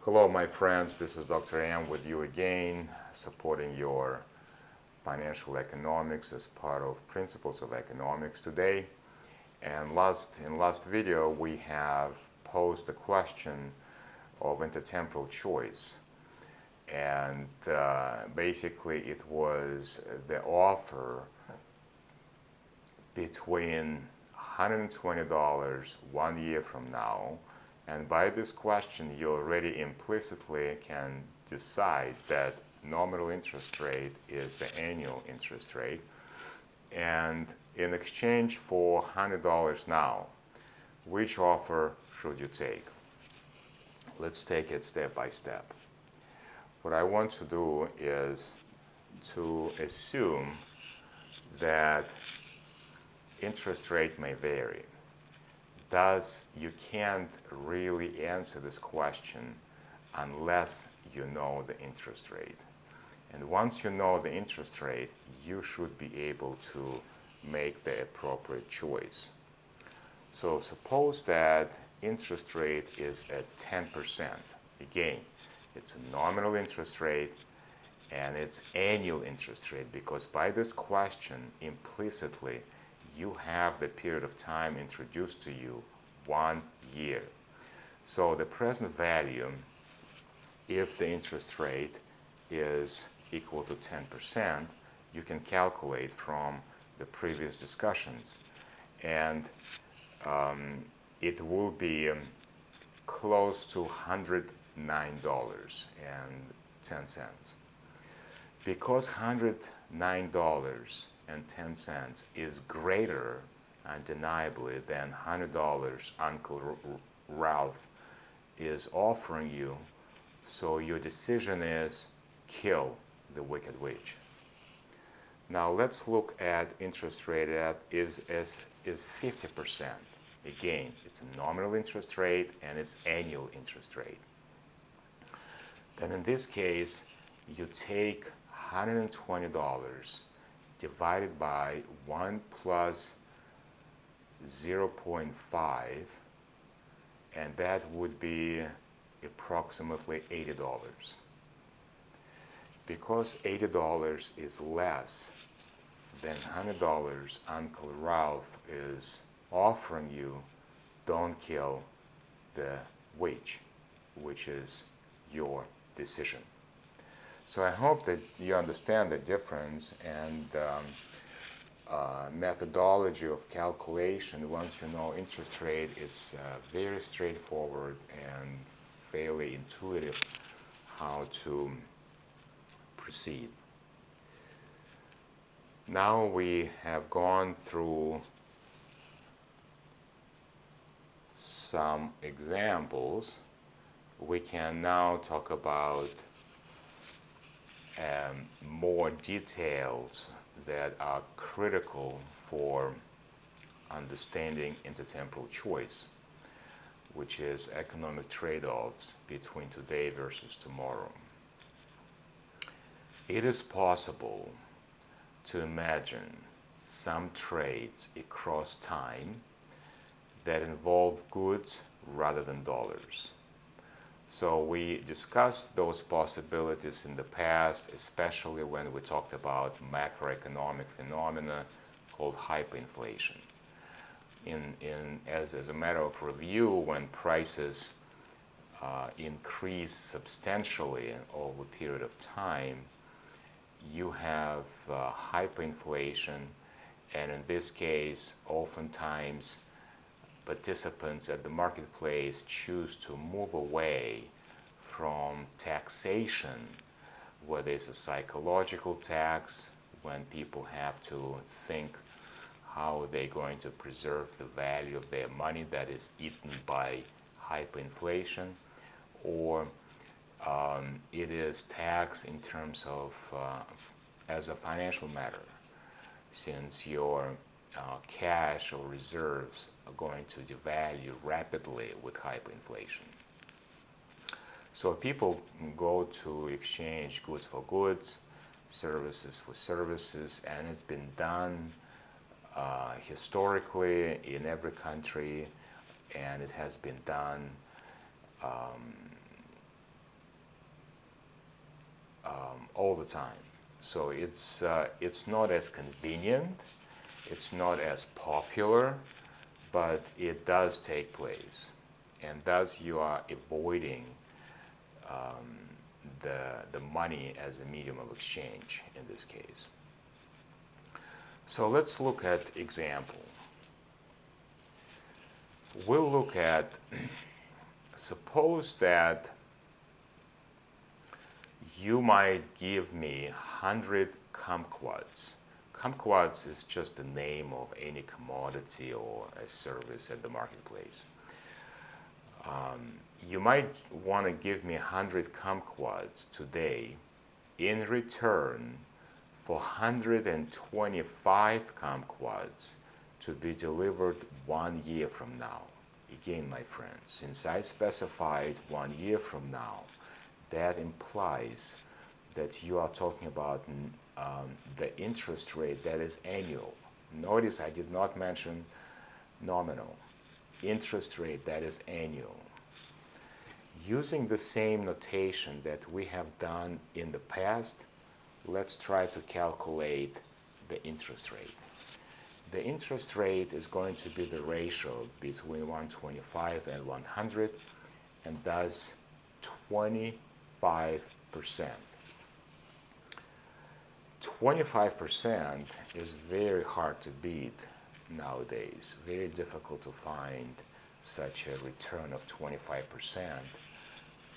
Hello, my friends. This is Dr. M with you again, supporting your financial economics as part of Principles of Economics today. And in last video, we have posed the question of intertemporal choice. And basically, it was the offer between $120 1 year from now. And by this question, you already implicitly can decide that nominal interest rate is the annual interest rate. And in exchange for $100 now, which offer should you take? Let's take it step by step. What I want to do is to assume that interest rate may vary. Thus, you can't really answer this question unless you know the interest rate. And once you know the interest rate, you should be able to make the appropriate choice. So suppose that interest rate is at 10%. Again, it's a nominal interest rate and it's annual interest rate, because by this question, implicitly, you have the period of time introduced to you, 1 year. So the present value, if the interest rate is equal to 10%, you can calculate from the previous discussions. And it will be close to $109.10. Because $109.10 is greater, undeniably, than $100 Uncle Ralph is offering you, so your decision is kill the Wicked Witch. Now let's look at interest rate that is 50%. Again, it's a nominal interest rate and it's annual interest rate. Then in this case, you take $120 divided by 1 plus 0.5, and that would be approximately $80. Because $80 is less than $100 Uncle Ralph is offering you, don't kill the witch, which is your decision. So I hope that you understand the difference and methodology of calculation. Once you know interest rate, it's very straightforward and fairly intuitive how to proceed. Now we have gone through some examples. We can now talk about more details that are critical for understanding intertemporal choice, which is economic trade-offs between today versus tomorrow. It is possible to imagine some trades across time that involve goods rather than dollars. So we discussed those possibilities in the past, especially when we talked about macroeconomic phenomena called hyperinflation. As a matter of review, when prices increase substantially over a period of time, you have hyperinflation, and in this case, oftentimes participants at the marketplace choose to move away from taxation, where there's a psychological tax, when people have to think how they're going to preserve the value of their money that is eaten by hyperinflation, or it is tax in terms of as a financial matter, since your cash or reserves are going to devalue rapidly with hyperinflation. So people go to exchange goods for goods, services for services, and it's been done historically in every country, and it has been done all the time. So it's not as convenient, it's not as popular, but it does take place. And thus you are avoiding the money as a medium of exchange in this case. So let's look at example. We'll look at, suppose that you might give me 100 kumquats. Kumquats is just the name of any commodity or a service at the marketplace. You might want to give me 100 kumquats today in return for 125 kumquats to be delivered 1 year from now. Again, my friends, since I specified 1 year from now, that implies that you are talking about the interest rate that is annual. Notice I did not mention nominal. Interest rate that is annual. Using the same notation that we have done in the past, let's try to calculate the interest rate. The interest rate is going to be the ratio between 125 and 100, and thus 25%. 25% is very hard to beat nowadays. Very difficult to find such a return of 25%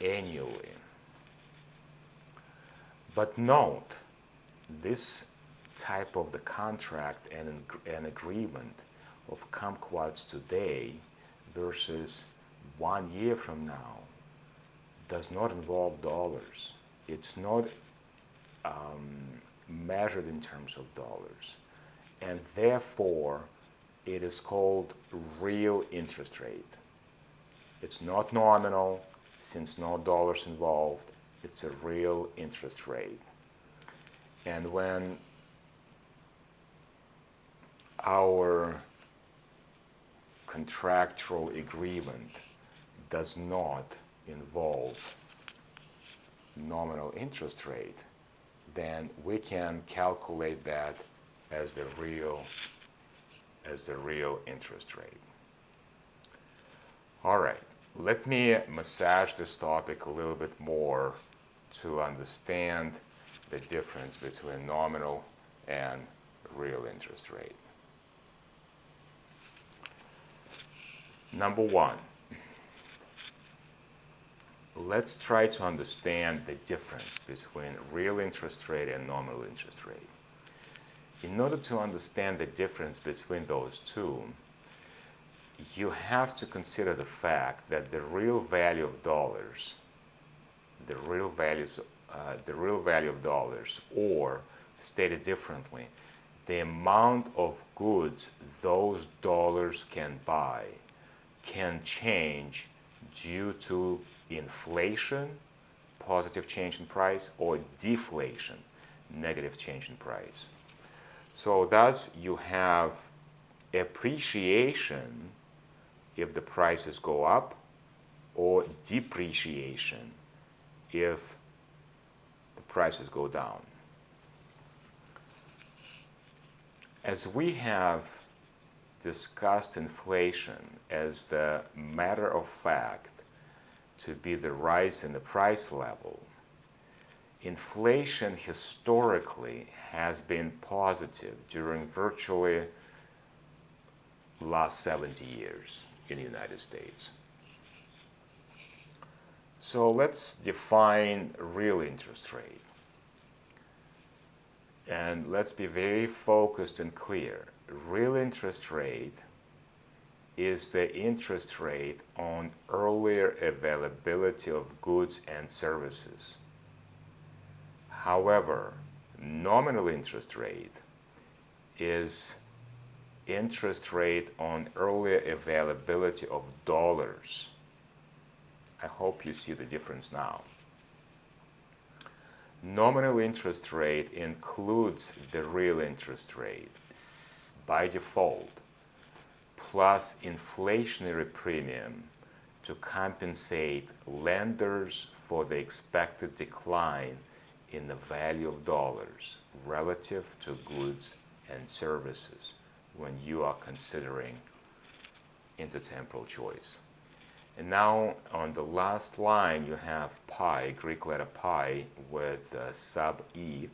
annually. But note, this type of the contract and an agreement of kumquats today versus 1 year from now does not involve dollars. It's not measured in terms of dollars, and therefore it is called real interest rate. It's not nominal, since no dollars involved. It's a real interest rate. And when our contractual agreement does not involve nominal interest rate, then we can calculate that as the real interest rate. All right, let me massage this topic a little bit more to understand the difference between nominal and real interest rate. Number one, let's try to understand the difference between real interest rate and nominal interest rate. In order to understand the difference between those two, you have to consider the fact that the real value of dollars, or stated differently, the amount of goods those dollars can buy, can change due to inflation, positive change in price, or deflation, negative change in price. So thus you have appreciation if the prices go up, or depreciation if the prices go down. As we have discussed inflation as the matter of fact to be the rise in the price level, inflation historically has been positive during virtually last 70 years in the United States. So let's define real interest rate. And let's be very focused and clear. Real interest rate is the interest rate on earlier availability of goods and services. However, nominal interest rate is interest rate on earlier availability of dollars. I hope you see the difference now. Nominal interest rate includes the real interest rate by default, plus inflationary premium to compensate lenders for the expected decline in the value of dollars relative to goods and services when you are considering intertemporal choice. And now on the last line you have pi, Greek letter pi with sub e.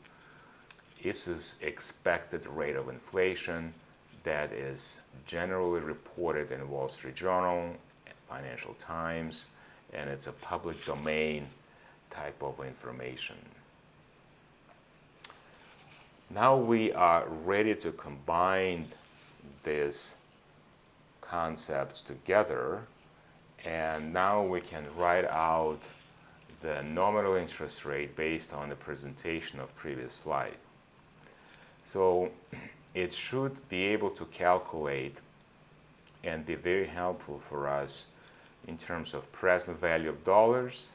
This is expected rate of inflation that is generally reported in Wall Street Journal, Financial Times, and it's a public domain type of information. Now we are ready to combine these concepts together, and now we can write out the nominal interest rate based on the presentation of previous slide. So it should be able to calculate and be very helpful for us in terms of present value of dollars,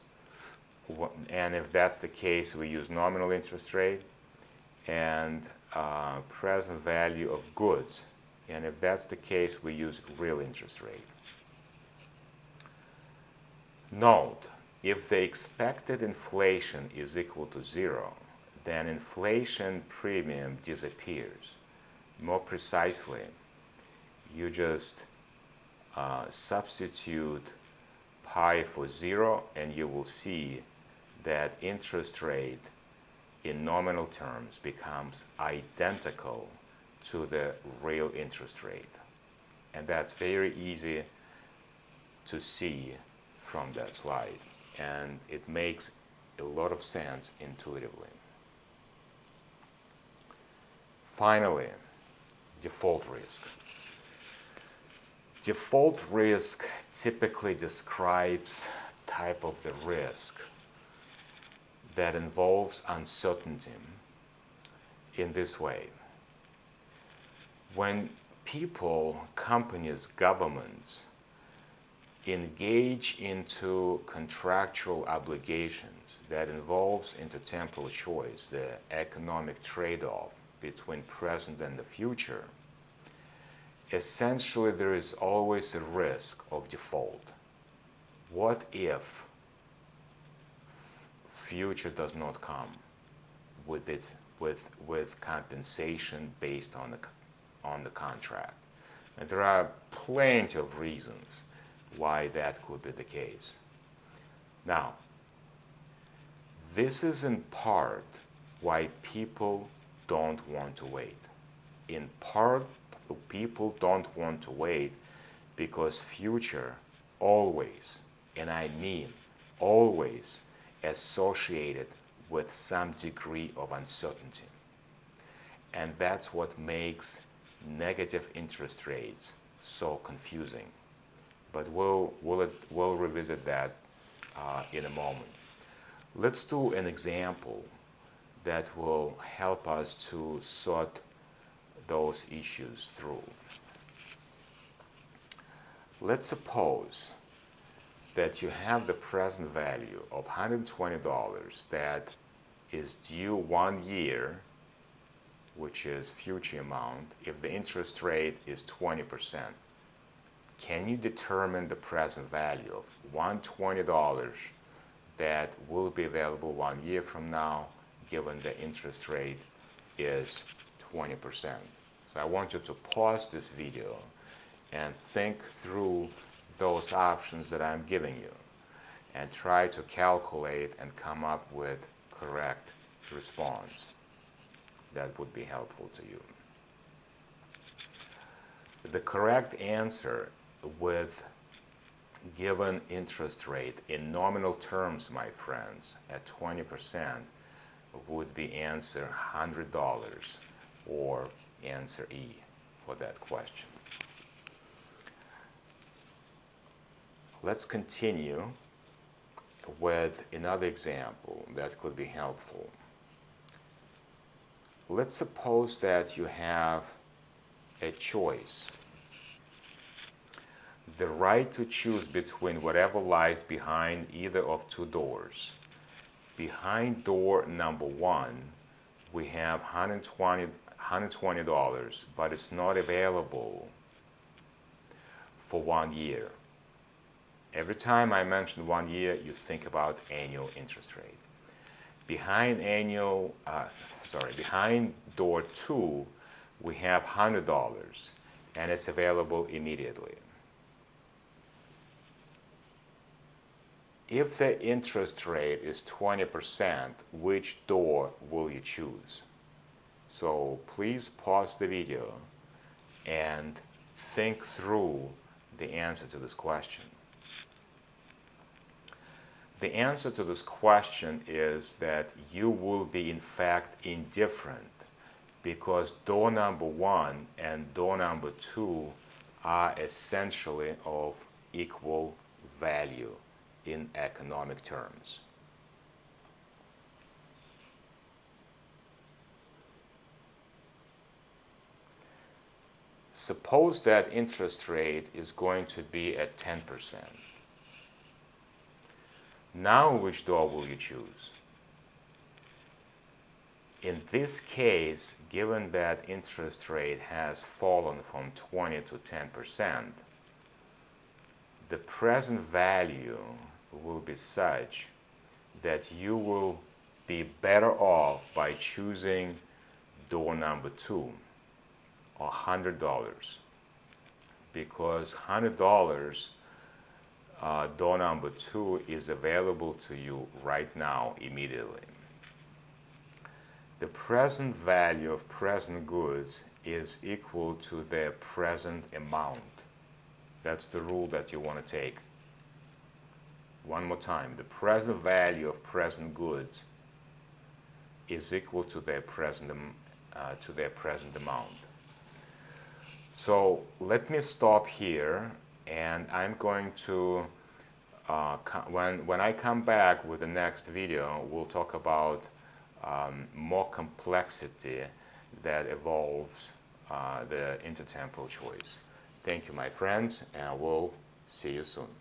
and if that's the case we use nominal interest rate, and present value of goods, and if that's the case we use real interest rate. Note, if the expected inflation is equal to 0, then inflation premium disappears. More precisely, you just substitute pi for 0 and you will see that interest rate in nominal terms becomes identical to the real interest rate. And that's very easy to see from that slide, and it makes a lot of sense intuitively. Finally, default risk. Default risk typically describes type of the risk that involves uncertainty in this way. When people, companies, governments engage into contractual obligations that involves intertemporal choice, the economic trade-off between present and the future, essentially there is always a risk of default. What if future does not come with compensation based on the contract? And there are plenty of reasons why that could be the case. Now, this is in part why people don't want to wait. In part, people don't want to wait because future always, and I mean always, associated with some degree of uncertainty. And that's what makes negative interest rates so confusing. But we'll revisit that in a moment. Let's do an example that will help us to sort those issues through. Let's suppose that you have the present value of $120 that is due 1 year, which is future amount, if the interest rate is 20%. Can you determine the present value of $120 that will be available 1 year from now, given the interest rate is 20%? So I want you to pause this video and think through those options that I'm giving you and try to calculate and come up with correct response that would be helpful to you. The correct answer with given interest rate in nominal terms, my friends, at 20% would be answer $100 or answer E for that question. Let's continue with another example that could be helpful. Let's suppose that you have a choice, the right to choose between whatever lies behind either of two doors. Behind door number 1, we have $120, but it's not available for 1 year. Every time I mention 1 year, you think about annual interest rate. Behind behind door 2, we have $100, and it's available immediately. If the interest rate is 20%, which door will you choose? So please pause the video and think through the answer to this question. The answer to this question is that you will be in fact indifferent, because door number 1 and door number 2 are essentially of equal value in economic terms. Suppose that interest rate is going to be at 10%. Now which door will you choose? In this case, given that interest rate has fallen from 20 to 10%, the present value will be such that you will be better off by choosing door number 2, or $100, because $100 door number 2 is available to you right now immediately. The present value of present goods is equal to their present amount. That's the rule that you want to take. One more time. The present value of present goods is equal to their present amount. So let me stop here, and I'm going to, when I come back with the next video, we'll talk about more complexity that involves the intertemporal choice. Thank you, my friends, and we'll see you soon.